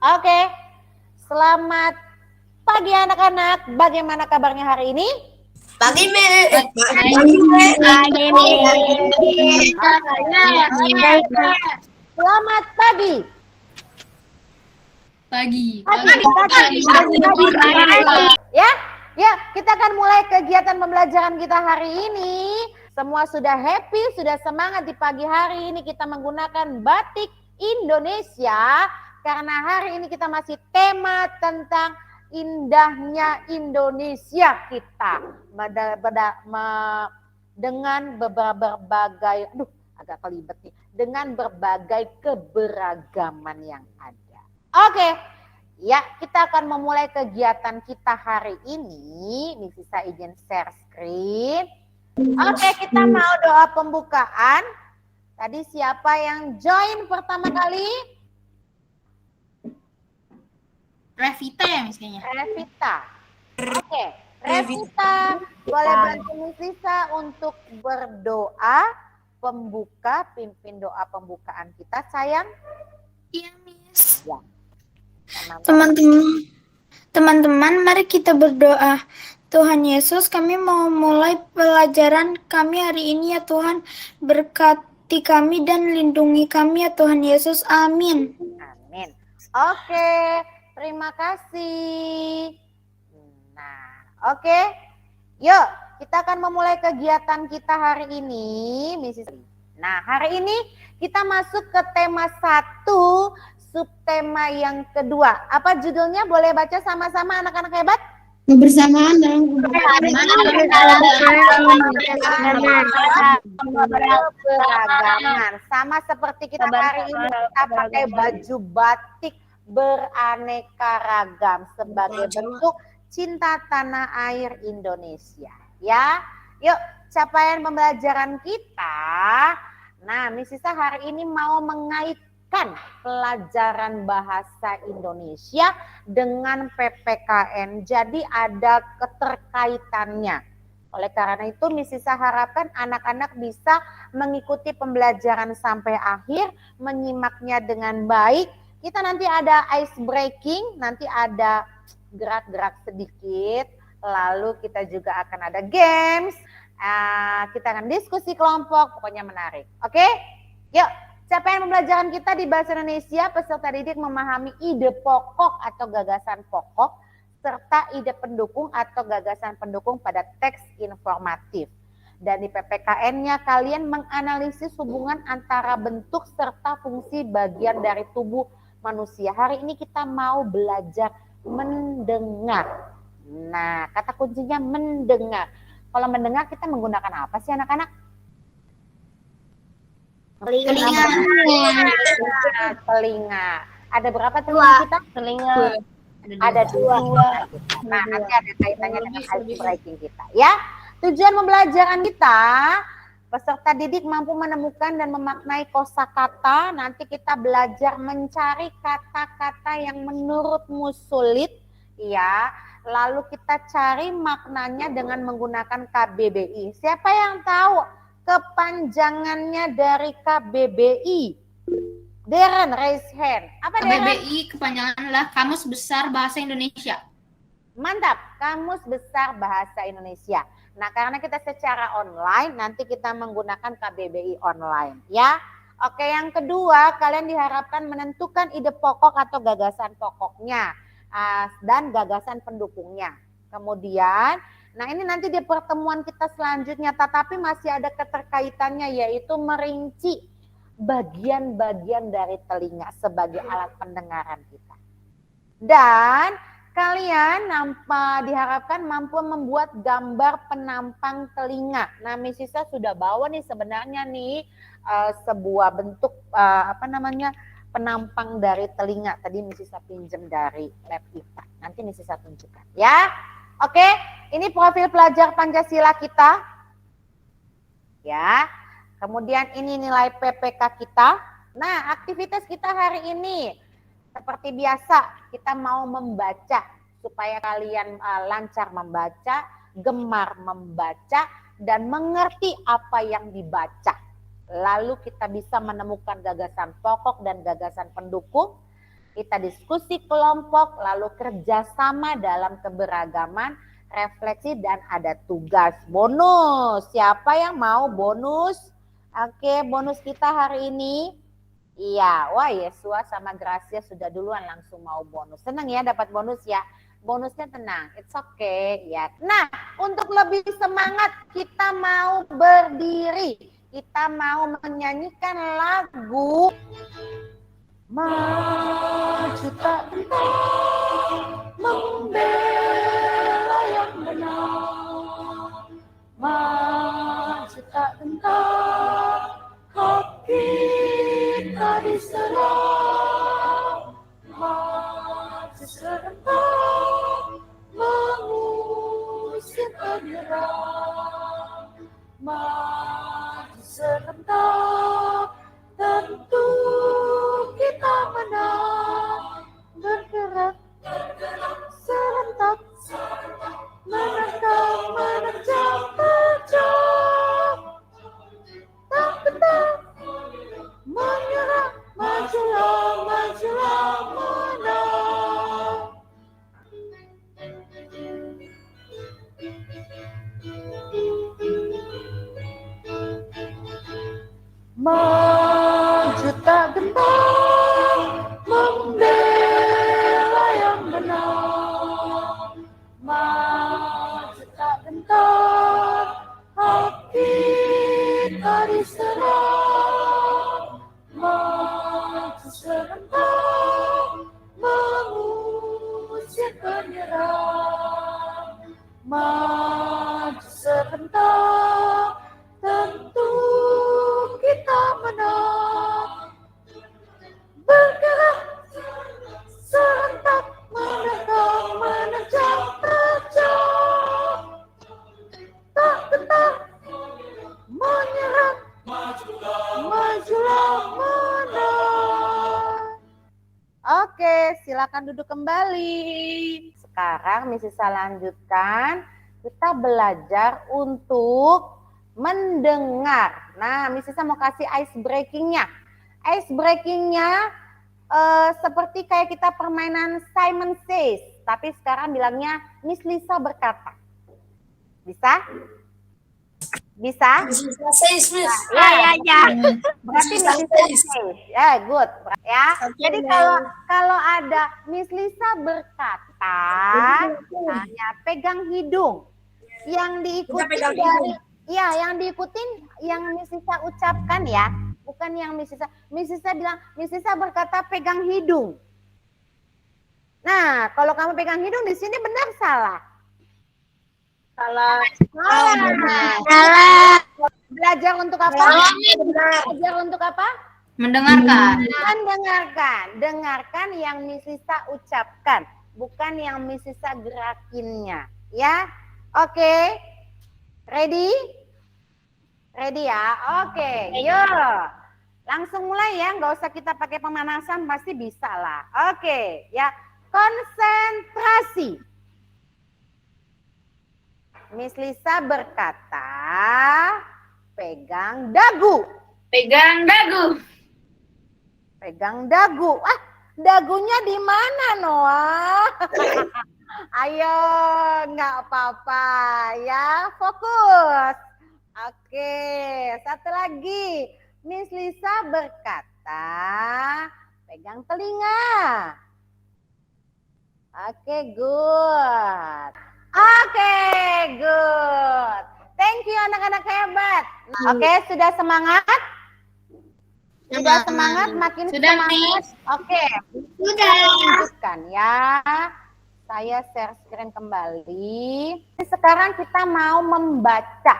Oke, selamat pagi anak-anak. Bagaimana kabarnya hari ini? Pagi, Mi. Selamat pagi. Pagi. Ya, kita akan mulai kegiatan pembelajaran kita hari ini. Semua sudah happy, sudah semangat di pagi hari ini kita menggunakan batik Indonesia. Karena hari ini kita masih tema tentang indahnya Indonesia kita. Dengan berbagai, agak kelibet nih. Dengan berbagai keberagaman yang ada. Oke. Ya, kita akan memulai kegiatan kita hari ini. Ini bisa izin share screen. Oke, kita mau doa pembukaan. Tadi siapa yang join pertama kali? Revita ya misalnya. Revita. Oke, Revita boleh bantu Miss Lisa untuk berdoa pembuka, pimpin doa pembukaan kita, sayang. Iya, Miss. Ya. Teman-teman, mari kita berdoa. Tuhan Yesus, kami mau mulai pelajaran kami hari ini ya Tuhan. Berkati kami dan lindungi kami ya Tuhan Yesus. Amin. Amin. Oke, terima kasih. Nah, oke. Yuk, kita akan memulai kegiatan kita hari ini, Mrs. Nah, hari ini kita masuk ke tema 1, subtema yang kedua. Apa judulnya? Boleh baca sama-sama anak-anak hebat? Kebersamaan dalam keberagaman. Sama seperti kita hari ini kita pakai baju batik beraneka ragam sebagai bentuk cinta tanah air Indonesia. Ya, yuk capaian pembelajaran kita. Nah, Miss Sisa hari ini mau mengaitkan pelajaran bahasa Indonesia dengan PPKN. Jadi ada keterkaitannya. Oleh karena itu Miss Sisa harapkan anak-anak bisa mengikuti pembelajaran sampai akhir, menyimaknya dengan baik. Kita nanti ada ice breaking, nanti ada gerak-gerak sedikit, lalu kita juga akan ada games, kita akan diskusi kelompok, pokoknya menarik. Oke? Yuk, capaian pembelajaran kita di bahasa Indonesia, peserta didik memahami ide pokok atau gagasan pokok, serta ide pendukung atau gagasan pendukung pada teks informatif. Dan di PPKN-nya kalian menganalisis hubungan antara bentuk serta fungsi bagian dari tubuh manusia. Hari ini kita mau belajar mendengar. Nah, kata kuncinya mendengar. Kalau mendengar kita menggunakan apa sih anak-anak? Telinga. Ada berapa telinga kita? Telinga. Ada 2. Nah, nanti ada kaitannya dengan ice breaking kita. Ya, tujuan pembelajaran kita, peserta didik mampu menemukan dan memaknai kosakata. Nanti kita belajar mencari kata-kata yang menurutmu sulit, ya. Lalu kita cari maknanya dengan menggunakan KBBI. Siapa yang tahu kepanjangannya dari KBBI? Darren, raise hand. Apa Darren? KBBI kepanjangan adalah Kamus Besar Bahasa Indonesia. Mantap, Kamus Besar Bahasa Indonesia. Nah, karena kita secara online, nanti kita menggunakan KBBI online, ya. Oke, yang kedua, kalian diharapkan menentukan ide pokok atau gagasan pokoknya dan gagasan pendukungnya. Kemudian, nah ini nanti di pertemuan kita selanjutnya, tetapi masih ada keterkaitannya, yaitu merinci bagian-bagian dari telinga sebagai alat pendengaran kita. Dan kalian diharapkan mampu membuat gambar penampang telinga. Nah, Miss Sisa sudah bawa nih sebenarnya nih sebuah bentuk penampang dari telinga. Tadi Miss Sisa pinjam dari lab IPA. Nanti Miss Sisa tunjukkan ya. Oke, ini profil pelajar Pancasila kita. Ya. Kemudian ini nilai PPK kita. Nah, aktivitas kita hari ini seperti biasa, kita mau membaca supaya kalian lancar membaca, gemar membaca, dan mengerti apa yang dibaca. Lalu kita bisa menemukan gagasan pokok dan gagasan pendukung. kita diskusi kelompok, lalu kerjasama dalam keberagaman, refleksi, dan ada tugas bonus. Siapa yang mau bonus? Oke, bonus kita hari ini. Iya, wah Yesua sama Gracia sudah duluan langsung mau bonus. Senang ya dapat bonus ya. Bonusnya tenang, it's okay ya. Nah, untuk lebih semangat kita mau berdiri. Kita mau menyanyikan lagu Maju tak gentar membela yang benar. Maju tak gentar hak kita diserang. Maju serentak mengusir penyerang. Maju serentak tentu kita menang. Bergerak serentak menerjang terjang. Tak gentar menyerah, majulah menang. Maju tak gentar membela yang benar. Maju tak gentar hak kita diserang. Maju serentak mengusir penyerang. Maju serentak tentu kita menang. Bergerak serentak menerjang terjang. Tak gentar menyerah, majulah menang. Oke, silakan duduk kembali. Sekarang Mrs. lanjutkan. Kita belajar untuk mendengar. Nah, Mrs. mau kasih ice breakingnya. Ice breakingnya seperti kayak kita permainan Simon Says, tapi sekarang bilangnya Miss Lisa berkata. Bisa? Bisa? Ya. Berarti Miss Lisa says. Ya, good. Ya. Jadi kalau ada Miss Lisa berkata, hanya pegang hidung. Yang diikuti dari yang diikutin yang Miss Lisa ucapkan ya, bukan yang Miss Lisa. Miss Lisa bilang, Miss Lisa berkata pegang hidung. Nah, kalau kamu pegang hidung di sini benar salah? Salah. Belajar untuk apa? Belajar untuk apa? Mendengarkan. Dengarkan yang Miss Lisa ucapkan, bukan yang Miss Lisa gerakinnya, ya. Oke. Ready? Ready ya? Oke, yuk. Langsung mulai ya, nggak usah kita pakai pemanasan, pasti bisa lah. Oke, ya. Konsentrasi. Miss Lisa berkata, pegang dagu. Pegang dagu. Pegang dagu. Ah, dagunya di mana, Noah? Ayo, nggak apa-apa ya, fokus. Oke, satu lagi. Miss Lisa berkata, pegang telinga. Oke, good. Oke, good. Thank you anak-anak hebat. Oke, sudah semangat? Sudah semangat, makin Sudah, semangat. Miss. Oke, sudah lanjutkan ya. Saya share screen kembali. Sekarang kita mau membaca.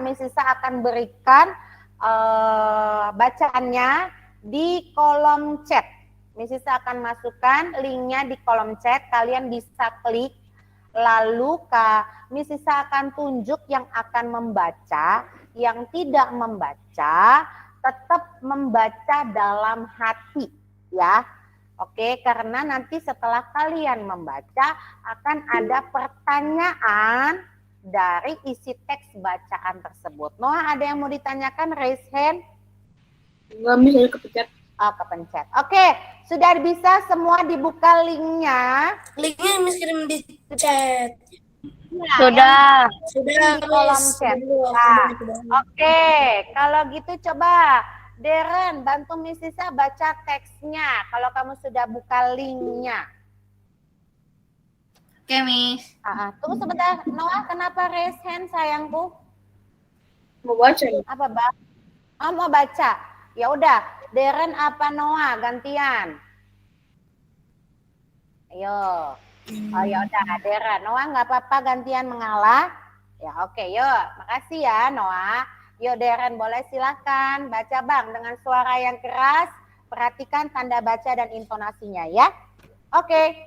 Miss Lisa akan berikan bacaannya di kolom chat. Miss Lisa akan masukkan linknya di kolom chat. Kalian bisa klik. Lalu Miss Lisa akan tunjuk yang akan membaca. Yang tidak membaca, tetap membaca dalam hati. Ya. Oke, karena nanti setelah kalian membaca akan ada pertanyaan dari isi teks bacaan tersebut. Noah, ada yang mau ditanyakan? Raise hand. Enggak, Miss, saya kepencet. Oh, kepencet. Oke, sudah bisa semua dibuka linknya. Linknya Miss kirim di chat. Ya, Sudah. Sudah di kolom Miss. chat. Sudah. Oke, kalau gitu coba Deren bantu Miss Lisa baca teksnya. Kalau kamu sudah buka linknya. Oke, Miss. Tunggu sebentar, Noah, kenapa raise hand sayangku? Mau baca. Apa Bang? Oh, mau baca. Ya udah, Deren apa Noah gantian? Ayo. Oh ya udah, Deren. Noah nggak apa-apa gantian mengalah. Ya oke, yuk. Makasih ya Noah. Yuk Deren, boleh silahkan baca Bang dengan suara yang keras. Perhatikan tanda baca dan intonasinya ya. Oke.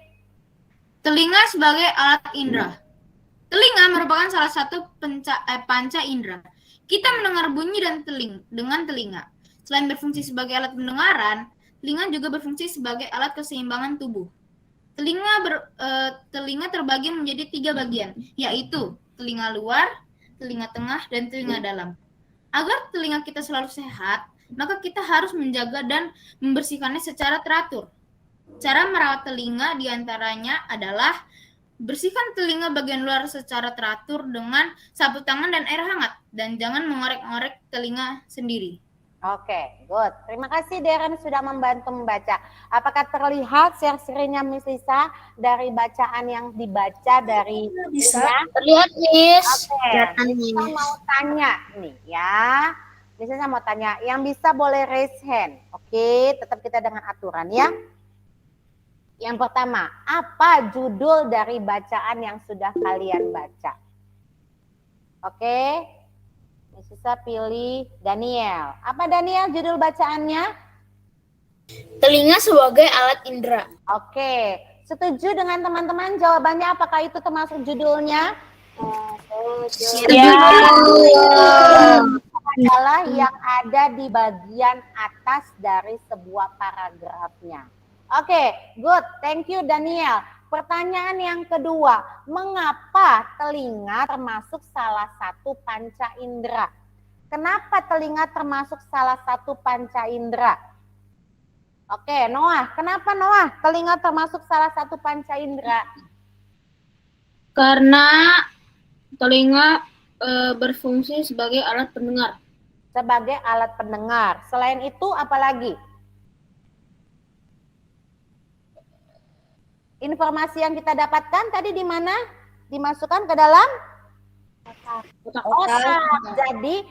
Telinga sebagai alat indera. Telinga merupakan salah satu panca indera. Kita mendengar bunyi dengan telinga. Selain berfungsi sebagai alat pendengaran, telinga juga berfungsi sebagai alat keseimbangan tubuh. Telinga terbagi menjadi 3 bagian, yaitu telinga luar, telinga tengah, dan telinga dalam. Agar telinga kita selalu sehat, maka kita harus menjaga dan membersihkannya secara teratur. Cara merawat telinga diantaranya adalah bersihkan telinga bagian luar secara teratur dengan sapu tangan dan air hangat, dan jangan mengorek-ngorek telinga sendiri. Oke, good. Terima kasih Deren sudah membantu membaca. Apakah terlihat share-nya Miss Lisa dari bacaan yang dibaca dari Bisa. linknya? Terlihat Miss. Oke, Miss Lisa mau tanya nih ya. Miss Lisa mau tanya, yang bisa boleh raise hand. Oke, tetap kita dengan aturan ya. Yang pertama, apa judul dari bacaan yang sudah kalian baca? Oke, Miss Lisa pilih Daniel. Apa Daniel judul bacaannya? Telinga sebagai alat indera. Oke, setuju dengan teman-teman jawabannya apakah itu termasuk judulnya? Ya. Adalah yang ada di bagian atas dari sebuah paragrafnya. Oke, good. Thank you Daniel. Pertanyaan yang kedua, mengapa telinga termasuk salah satu panca indera? Kenapa telinga termasuk salah satu panca indera? Oke, Noah. Kenapa Noah telinga termasuk salah satu panca indera? Karena telinga berfungsi sebagai alat pendengar. Sebagai alat pendengar. Selain itu apa lagi? Informasi yang kita dapatkan tadi di mana? Dimasukkan ke dalam otak. Jadi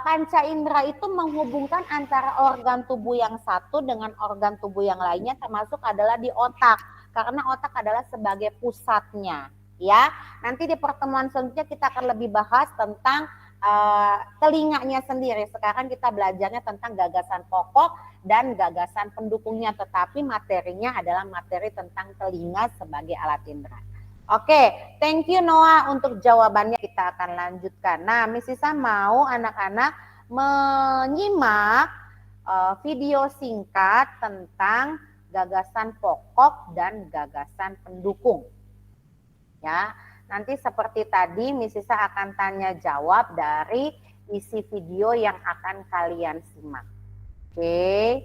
panca indera itu menghubungkan antara organ tubuh yang satu dengan organ tubuh yang lainnya, termasuk adalah di otak. Karena otak adalah sebagai pusatnya. Ya, nanti di pertemuan selanjutnya kita akan lebih bahas tentang telinganya sendiri. Sekarang kita belajarnya tentang gagasan pokok dan gagasan pendukungnya, tetapi materinya adalah materi tentang telinga sebagai alat indera. Oke, thank you Noah untuk jawabannya. Kita akan lanjutkan. Nah, Miss Lisa mau anak-anak menyimak video singkat tentang gagasan pokok dan gagasan pendukung. Ya, nanti seperti tadi Miss Lisa akan tanya jawab dari isi video yang akan kalian simak. Oke,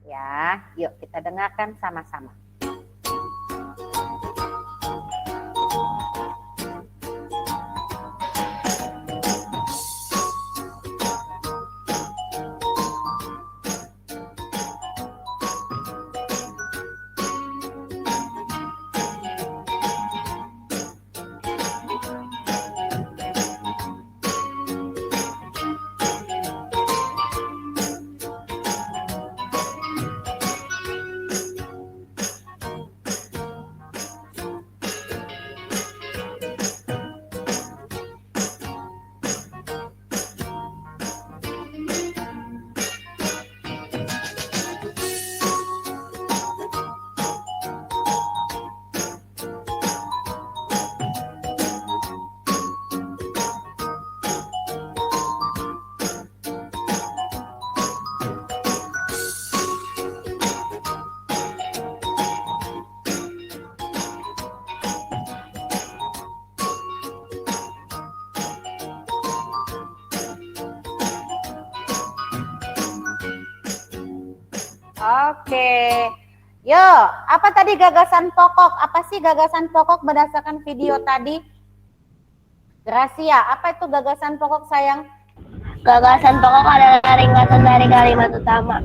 ya, yuk kita dengarkan sama-sama. Oke. Yuk, apa tadi gagasan pokok? Apa sih gagasan pokok berdasarkan video tadi? Gracia, apa itu gagasan pokok sayang? Gagasan pokok adalah ringkasan dari kalimat utama.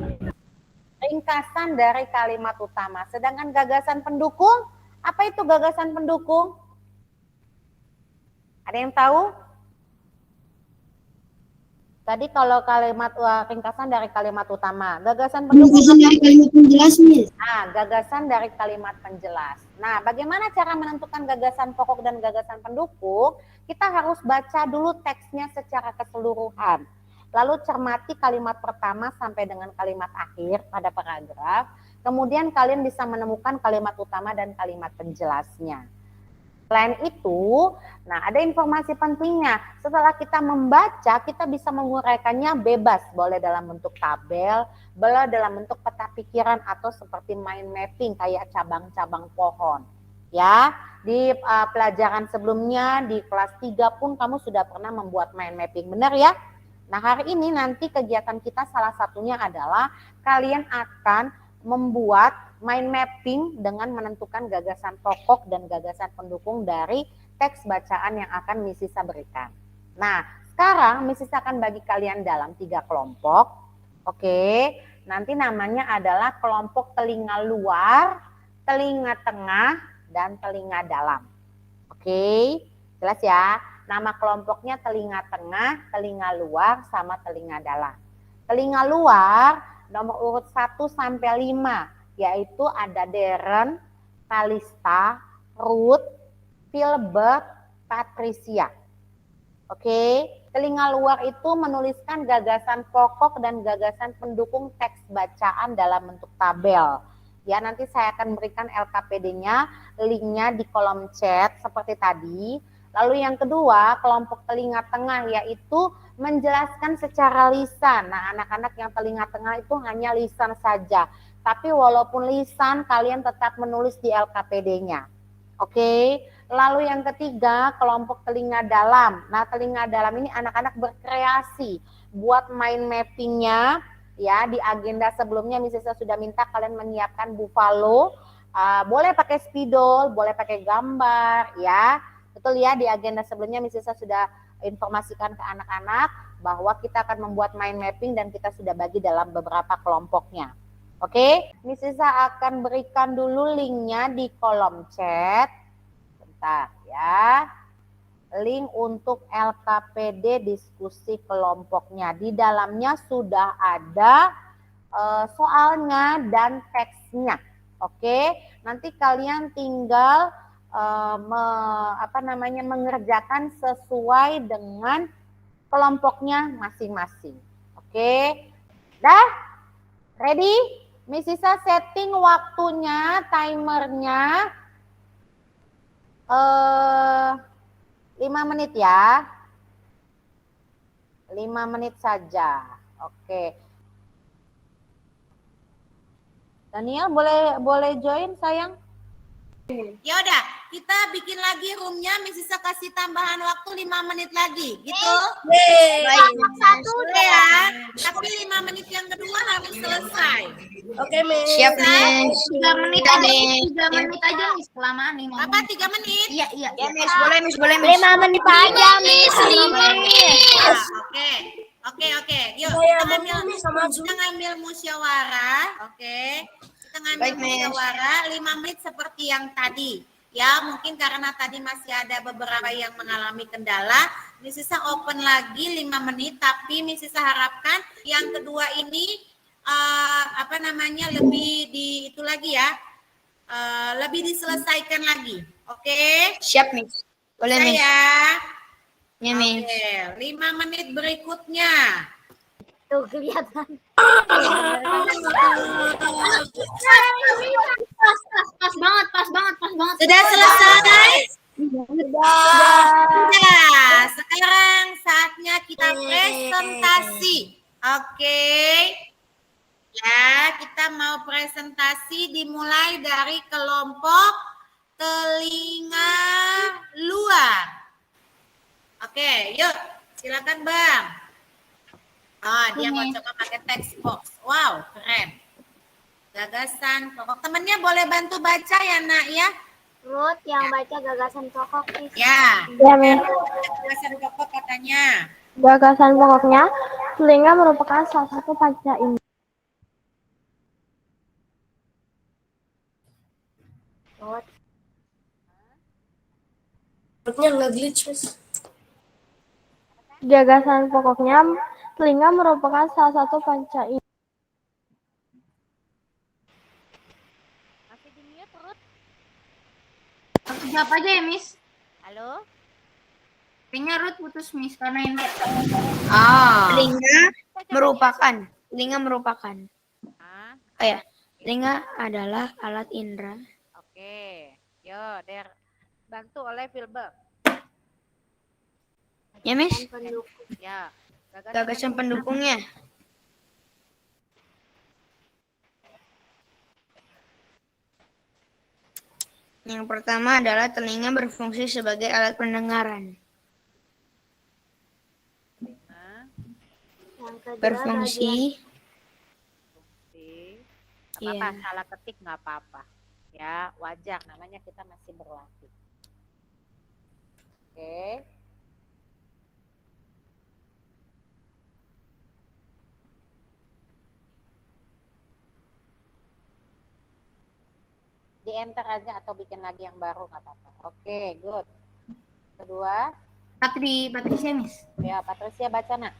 Ringkasan dari kalimat utama. Sedangkan gagasan pendukung, apa itu gagasan pendukung? Ada yang tahu? Tadi kalau kalimat ringkasan dari kalimat utama, gagasan pendukung. Gagasan dari kalimat penjelas, Miss. Gagasan dari kalimat penjelas. Nah, bagaimana cara menentukan gagasan pokok dan gagasan pendukung? Kita harus baca dulu teksnya secara keseluruhan. Lalu cermati kalimat pertama sampai dengan kalimat akhir pada paragraf. Kemudian kalian bisa menemukan kalimat utama dan kalimat penjelasnya. Selain itu, nah ada informasi pentingnya. Setelah kita membaca, kita bisa menguraikannya bebas. Boleh dalam bentuk tabel, boleh dalam bentuk peta pikiran atau seperti mind mapping kayak cabang-cabang pohon. Ya, di pelajaran sebelumnya di kelas 3 pun kamu sudah pernah membuat mind mapping, benar ya? Nah, hari ini nanti kegiatan kita salah satunya adalah kalian akan membuat mind mapping dengan menentukan gagasan pokok dan gagasan pendukung dari teks bacaan yang akan Miss Sisa berikan. Nah, sekarang Miss Sisa akan bagi kalian dalam 3 kelompok. Oke, nanti namanya adalah kelompok telinga luar, telinga tengah, dan telinga dalam. Oke, jelas ya? Nama kelompoknya telinga tengah, telinga luar, sama telinga dalam. Telinga luar nomor urut 1 sampai 5, yaitu ada Darren, Kalista, Ruth, Philbert, Patricia. Oke, telinga luar itu menuliskan gagasan pokok dan gagasan pendukung teks bacaan dalam bentuk tabel. Ya, nanti saya akan berikan LKPD-nya, linknya di kolom chat seperti tadi. Lalu yang kedua, kelompok telinga tengah, yaitu menjelaskan secara lisan. Nah, anak-anak yang telinga tengah itu hanya lisan saja. Tapi walaupun lisan, kalian tetap menulis di LKPD-nya. Oke. Lalu yang ketiga, kelompok telinga dalam. Nah, telinga dalam ini anak-anak berkreasi. Buat mind mapping-nya, ya di agenda sebelumnya Miss Sisa sudah minta kalian menyiapkan buffalo. Boleh pakai spidol, boleh pakai gambar, ya. Betul ya, di agenda sebelumnya Miss Sisa sudah informasikan ke anak-anak bahwa kita akan membuat mind mapping dan kita sudah bagi dalam beberapa kelompoknya. Oke, Miss Sisa akan berikan dulu linknya di kolom chat. Bentar ya. Link untuk LKPD diskusi kelompoknya. Di dalamnya sudah ada soalnya dan teksnya. Oke, nanti kalian tinggal mengerjakan sesuai dengan kelompoknya masing-masing. Oke, dah ready? Miss Sisa setting waktunya, timernya 5 menit ya. 5 menit saja. Oke. Daniel boleh join sayang? Ya udah, kita bikin lagi roomnya, Miss Sisa kasih tambahan waktu 5 menit lagi, gitu. Baik. Satu ya, tapi 5 menit yang kedua harus selesai. Oke, Miss. Siap, Miss. 3 menit aja, 3 menit aja, Miss. Kelamaan 5 menit. Apa 3 menit? Iya. Ya, Miss. Boleh, Miss. Boleh, Miss. 5 menit aja, Miss. 5 menit. Oke. Yuk, kita ngambil musyawarah, oke. Kita ngambil musyawarah 5 menit seperti yang tadi. Ya, mungkin karena tadi masih ada beberapa yang mengalami kendala, Miss Sisa open lagi 5 menit, tapi Miss Sisa harapkan yang kedua ini lebih itu lagi ya. Lebih diselesaikan lagi. Oke? Siap, Miss. Boleh, Miss. Ya. Ya, Miss. Oke, 5 menit berikutnya. Tuh, kelihatan. Pas banget. Sudah selesai? Sudah. Sekarang saatnya kita presentasi. Oke. Ya, kita mau presentasi dimulai dari kelompok telinga luar. Oke, yuk. Silakan, Bang. Oh, dia mau coba pakai text box. Wow, keren. Gagasan pokok. Temennya boleh bantu baca ya, Nak ya? Ruth yang baca gagasan pokok, please. Ya. Ya, Miss. Gagasan pokok katanya. Gagasan pokoknya, telinga merupakan salah satu panca indera. Ruth. Gagasan pokoknya, telinga merupakan salah satu panca indera. Masih di mute, Ruth? Aku jawab aja ya, Miss. Halo? Kayaknya Ruth putus, Miss, karena ini. Telinga merupakan. Ah, Oh ya, telinga adalah alat indera. oke. Yo, bantu oleh Filbert. Ya, Miss. Ya. Gagasan pendukungnya. Yang pertama adalah telinga berfungsi sebagai alat pendengaran. Yang kedua Berfungsi. Nggak apa-apa, Iya. salah ketik nggak apa-apa. Ya, wajar. Namanya kita masih berlatih. Oke. Di enter aja atau bikin lagi yang baru nggak apa-apa. Oke, good. Kedua, Patricia, Miss. ya Patricia baca nak.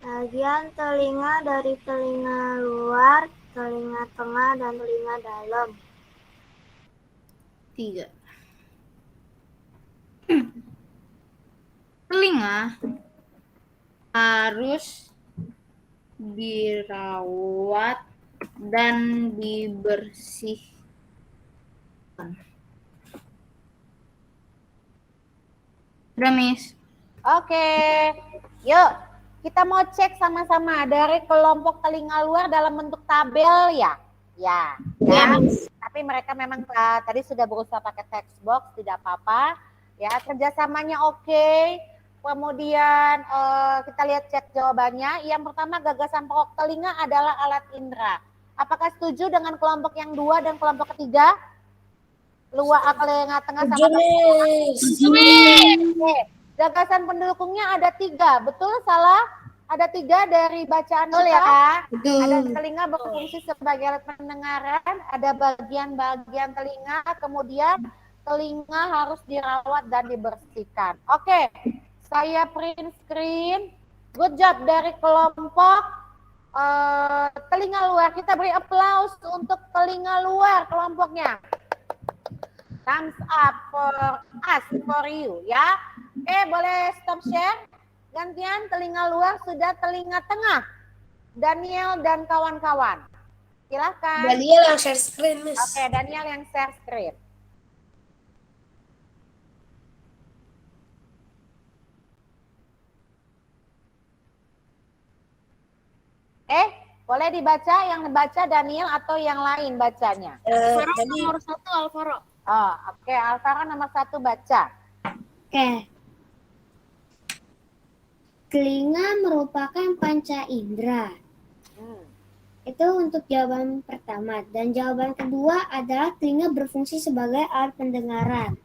bagian telinga dari telinga luar, telinga tengah, dan telinga dalam. 3. Telinga harus dirawat dan dibersihkan. Udah, Miss. Oke, yuk kita mau cek sama-sama dari kelompok telinga luar dalam bentuk tabel ya. Ya. Tapi mereka memang tadi sudah berusaha pakai text box, tidak apa-apa. Ya, kerjasamanya oke. Kemudian kita lihat cek jawabannya. Yang pertama, gagasan pokok telinga adalah alat indera. Apakah setuju dengan kelompok yang 2 dan kelompok ketiga? Luar telinga tengah sama Oke. Gagasan pendukungnya ada 3, betul salah? Ada 3 dari bacaan kita. Ada telinga berfungsi sebagai alat pendengaran, ada bagian-bagian telinga, kemudian telinga harus dirawat dan dibersihkan. Oke, saya print screen. Good job dari kelompok telinga luar. Kita beri applause untuk telinga luar kelompoknya. Thumbs up for us, for you ya. Oke, boleh stop share. Gantian telinga luar sudah telinga tengah. Daniel dan kawan-kawan. Silakan. Daniel yang share screen, Miss. Oke, Daniel yang share screen. Boleh dibaca, yang baca Daniel atau yang lain bacanya? Nomor 1 Alvaro. Oh, oke, Alvaro nomor 1 baca. Oke. Telinga merupakan panca indera. Itu untuk jawaban pertama. Dan jawaban kedua adalah telinga berfungsi sebagai alat pendengaran.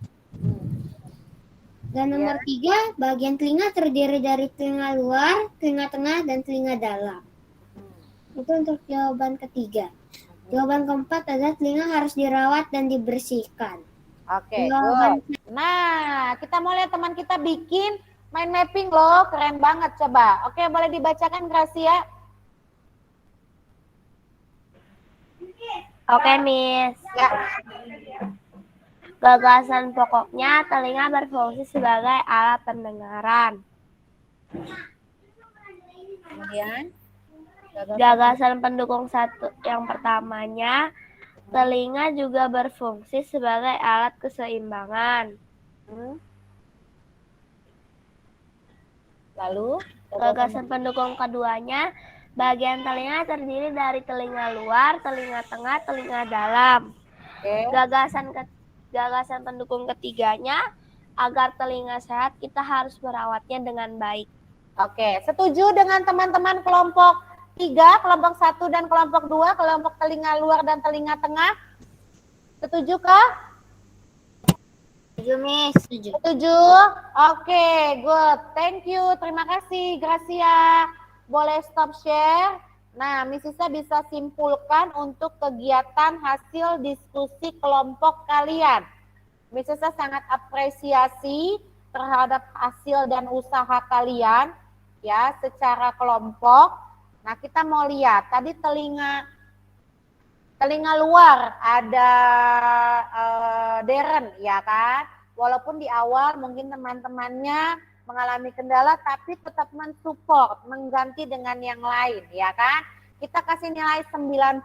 Dan nomor 3, bagian telinga terdiri dari telinga luar, telinga tengah, dan telinga dalam. Itu untuk jawaban ketiga. Jawaban keempat adalah telinga harus dirawat dan dibersihkan. Oke, good. Nah, kita mau lihat teman kita bikin mind mapping loh, keren banget coba. Oke, boleh dibacakan Gracia? Oke, Miss. Ya. Gagasan pokoknya telinga berfungsi sebagai alat pendengaran. Kemudian Gagasan pendukung satu yang pertamanya, telinga juga berfungsi sebagai alat keseimbangan. Lalu Gagasan pendukung keduanya, bagian telinga terdiri dari telinga luar, telinga tengah, telinga dalam. Oke. Gagasan pendukung ketiganya, agar telinga sehat kita harus merawatnya dengan baik. Oke, setuju dengan teman-teman kelompok 3, kelompok 1 dan kelompok 2, kelompok telinga luar dan telinga tengah. Setuju kah? Setuju, Miss. Setuju? Oke, good. Thank you. Terima kasih, Gracia. Boleh stop share. Nah, Miss Isa bisa simpulkan untuk kegiatan hasil diskusi kelompok kalian. Miss Isa sangat apresiasi terhadap hasil dan usaha kalian ya secara kelompok. Nah, kita mau lihat tadi telinga luar ada Darren ya kan. Walaupun di awal mungkin teman-temannya mengalami kendala tapi tetap mensupport, mengganti dengan yang lain ya kan. Kita kasih nilai 95.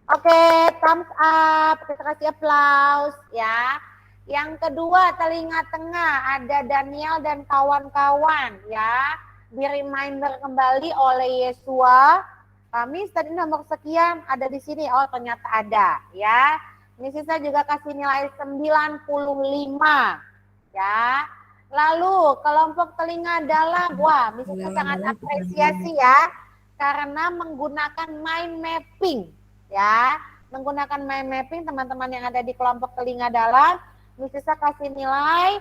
Oke, thumbs up, kita kasih applause ya. Yang kedua telinga tengah ada Daniel dan kawan-kawan ya. Di reminder kembali oleh Yesua. Kami tadi nomor sekian ada di sini. Oh, ternyata ada ya. Ini saya juga kasih nilai 95 ya. Lalu kelompok telinga dalam, wah, Misalnya sangat apresiasi ya karena menggunakan mind mapping ya. Menggunakan mind mapping teman-teman yang ada di kelompok telinga dalam, Misalnya kasih nilai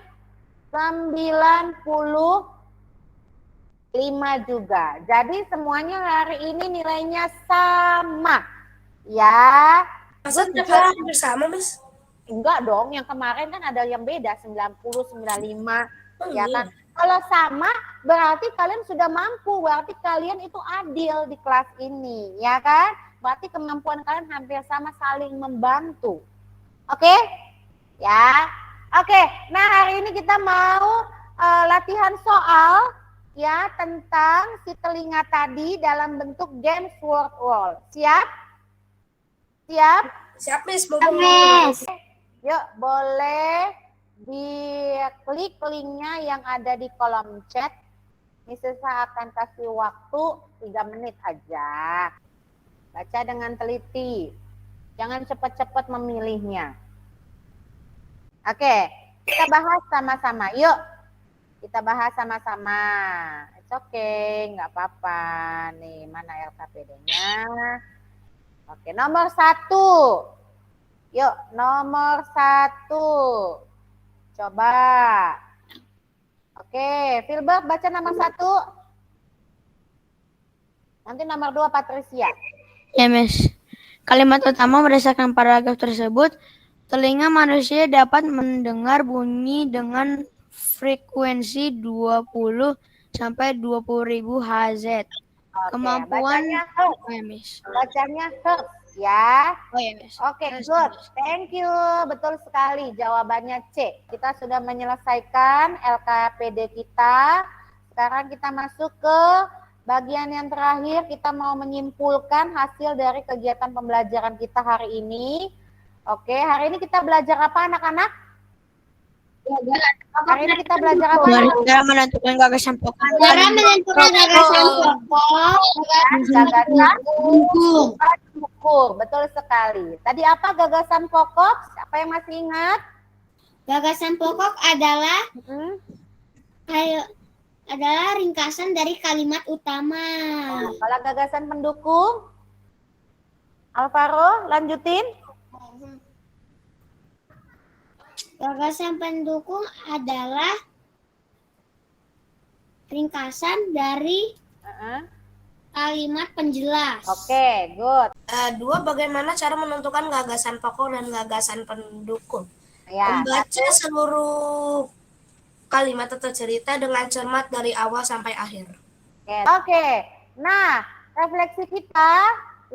95 juga. Jadi semuanya hari ini nilainya sama. Ya. Masa hampir bersama, Mas? Enggak dong, yang kemarin kan ada yang beda 90, 95 ya kan. Kalau sama berarti kalian sudah mampu, berarti kalian itu adil di kelas ini, ya kan? Berarti kemampuan kalian hampir sama, saling membantu. Oke? Ya. Oke, nah hari ini kita mau latihan soal ya tentang si telinga tadi dalam bentuk games word wall. Siap? Siap? Siap, Miss. Yuk, boleh diklik linknya yang ada di kolom chat. Misalnya saya akan kasih waktu 3 menit aja. Baca dengan teliti. Jangan cepat-cepat memilihnya. Oke, kita bahas sama-sama. Yuk, kita bahas sama-sama. It's okay, nggak apa-apa. Nih, mana LKPD-nya? Oke, nomor 1. Yuk, nomor 1. Coba. Oke, Filbert baca nomor 1. Nanti nomor 2 Patricia. Ya, Miss. Kalimat utama berdasarkan paragraf tersebut, telinga manusia dapat mendengar bunyi dengan frekuensi 20 sampai 20.000 Hz. Kemampuan bacanya hertz. Oh, ya, Miss. Bacanya hertz ya. Oh, ya, Miss. Oke, good. Thank you. Betul sekali. Jawabannya C. Kita sudah menyelesaikan LKPD kita. Sekarang kita masuk ke bagian yang terakhir. Kita mau menyimpulkan hasil dari kegiatan pembelajaran kita hari ini. Oke, hari ini kita belajar apa anak-anak? Hari ini kita belajar apa? Cara menentukan gagasan pokok. Cara menentukan gagasan pokok. Gagasan ukur. Betul sekali. Tadi apa gagasan pokok? Siapa yang masih ingat? Gagasan pokok adalah ringkasan dari kalimat utama. Kalau gagasan pendukung, Alvaro, lanjutin. Gagasan pendukung adalah ringkasan dari kalimat penjelas. Oke, good. 2. Bagaimana cara menentukan gagasan pokok dan gagasan pendukung? Ya. Membaca seluruh kalimat atau cerita dengan cermat dari awal sampai akhir. Oke. Nah, refleksi kita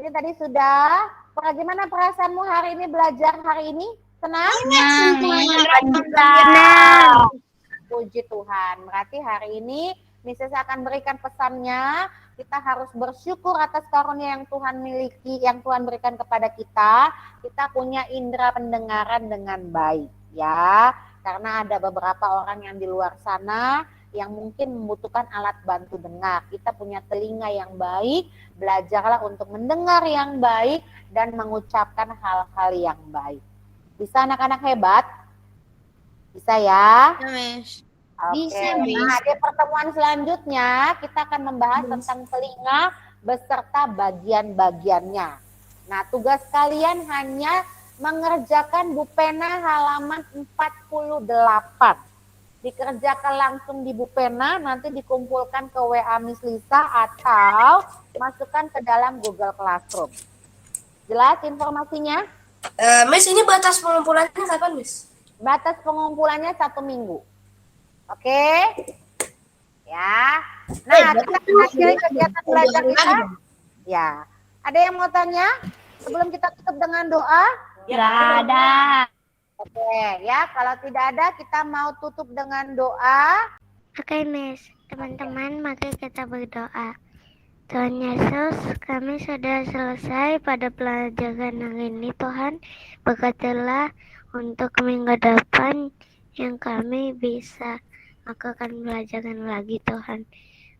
ini tadi sudah. Bagaimana perasaanmu hari ini belajar hari ini? Senang? Senang. Puji Tuhan. Berarti hari ini Mrs. akan berikan pesannya. Kita harus bersyukur atas karunia yang Tuhan miliki, yang Tuhan berikan kepada kita. Kita punya indera pendengaran dengan baik, ya. Karena ada beberapa orang yang di luar sana yang mungkin membutuhkan alat bantu dengar. Kita punya telinga yang baik, belajarlah untuk mendengar yang baik dan mengucapkan hal-hal yang baik. Bisa anak-anak hebat? Bisa ya? Miss. Oke. Bisa, Miss. Nah, di pertemuan selanjutnya kita akan membahas tentang telinga beserta bagian-bagiannya. Nah, tugas kalian hanya mengerjakan Bu Pena halaman 48. Dikerjakan langsung di Bu Pena, nanti dikumpulkan ke WA Miss Lisa atau masukkan ke dalam Google Classroom. Jelas informasinya? Miss, ini batas pengumpulannya kapan, Miss? Batas pengumpulannya 1 minggu. Oke? Ya. Nah, kita akhiri kegiatan belajar kita. Ya. Ada yang mau tanya? Sebelum kita tutup dengan doa? Nggak ada. Oke, ya. Kalau tidak ada, kita mau tutup dengan doa. Oke, Miss. Teman-teman, mari kita berdoa. Tuhan Yesus, kami sudah selesai pada pelajaran hari ini, Tuhan. Berkatilah untuk minggu depan yang kami bisa melakukan pelajaran lagi, Tuhan.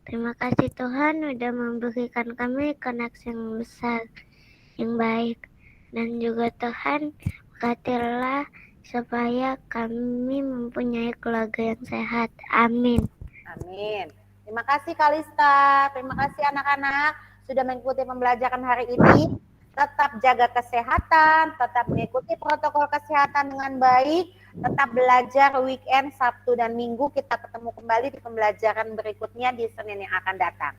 Terima kasih Tuhan sudah memberikan kami koneksi yang besar, yang baik. Dan juga Tuhan, berkatilah supaya kami mempunyai keluarga yang sehat. Amin. Amin. Terima kasih Kalista, terima kasih anak-anak sudah mengikuti pembelajaran hari ini. Tetap jaga kesehatan, tetap mengikuti protokol kesehatan dengan baik, tetap belajar weekend, Sabtu dan Minggu. Kita ketemu kembali di pembelajaran berikutnya di Senin yang akan datang.